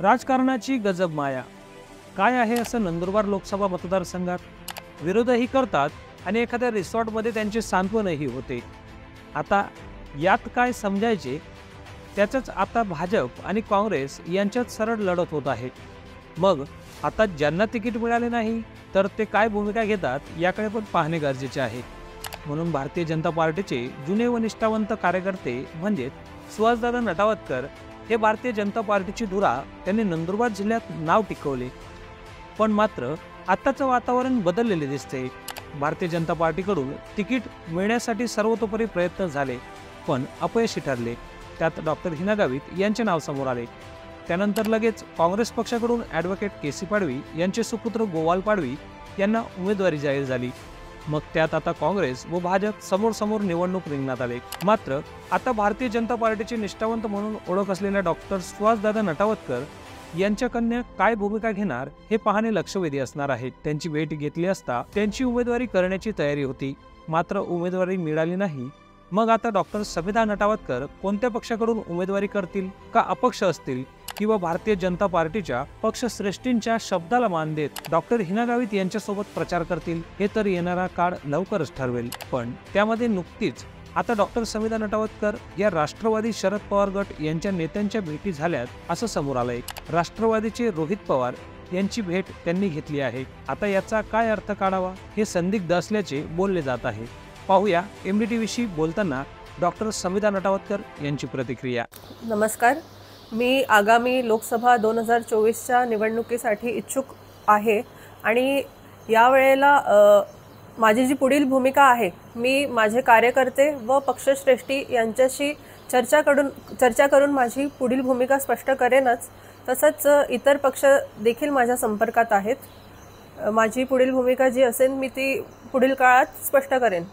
राजकारणाची गजब माया काय आहे असं नंदुरबार लोकसभा मतदारसंघात. विरोधही करतात आणि एखाद्या रिसॉर्टमध्ये त्यांचे सांत्वनही होते. आता यात काय समजायचे, त्याचंच आता भाजप आणि काँग्रेस यांच्यात सरळ लढत होत आहे. मग आता ज्यांना तिकीट मिळाले नाही तर ते काय भूमिका घेतात याकडे पण पाहणे गरजेचे आहे. म्हणून भारतीय जनता पार्टीचे जुने व निष्ठावंत कार्यकर्ते म्हणजेच सुहासदादा नटावदकर हे भारतीय जनता पार्टीची धुरा त्यांनी नंदुरबार जिल्ह्यात नाव टिकवले. पण मात्र आत्ताचं वातावरण बदललेले दिसते. भारतीय जनता पार्टीकडून तिकीट मिळण्यासाठी सर्वतोपरी प्रयत्न झाले पण अपयशी ठरले. त्यात डॉक्टर हिना गावित यांचे नाव समोर आले. त्यानंतर लगेच काँग्रेस पक्षाकडून ॲडव्होकेट के.सी. पाडवी यांचे सुपुत्र गोवाल पाडवी यांना उमेदवारी जाहीर झाली. मग त्यात आता काँग्रेस व भाजप समोर समोर निवडणूक रिंगणात आले. मात्र आता भारतीय जनता पार्टीचे निष्ठावंत म्हणून ओळख असलेल्या डॉक्टर सुहासदादा नटावदकर यांच्या कन्या काय भूमिका घेणार हे पाहणे लक्षवेधी असणार आहे. त्यांची भेट घेतली असता त्यांची उमेदवारी करण्याची तयारी होती, मात्र उमेदवारी मिळाली नाही. मग आता डॉक्टर समिधा नटावदकर कोणत्या पक्षाकडून उमेदवारी करतील, का अपक्ष असतील किंवा भारतीय जनता पार्टीच्या पक्षश्रेष्ठींच्या शब्दाला मान देत डॉक्टर हिना गावित यांच्यासोबत प्रचार करतील, हे तर येणारा काळ लवकरच ठरवेल. पण त्यामध्ये नुकतीच आता डॉक्टर समिधा नटावदकर या राष्ट्रवादी शरद पवार गट यांच्या नेत्यांच्या भेटी झाल्यात असं समोर आलंय. राष्ट्रवादीचे रोहित पवार यांची भेट त्यांनी घेतली आहे. आता याचा काय अर्थ काढावा हे संदिग्ध असल्याचे बोलले जात आहे. पाहूया MDTVशी बोलताना डॉक्टर समिधा नटावदकर यांची प्रतिक्रिया. नमस्कार, मी आगामी लोकसभा 2024च्या निवडणुकीसाठी इच्छुक आहे आणि यावेळेला माझी जी पुढील भूमिका आहे, मी माझे कार्यकर्ते व पक्षश्रेष्ठी यांच्याशी चर्चा करून माझी पुढील भूमिका स्पष्ट करेनच. तसंच इतर पक्ष देखील माझ्या संपर्कात आहेत. माझी पुढील भूमिका जी असेल मी ती पुढील काळात स्पष्ट करेन.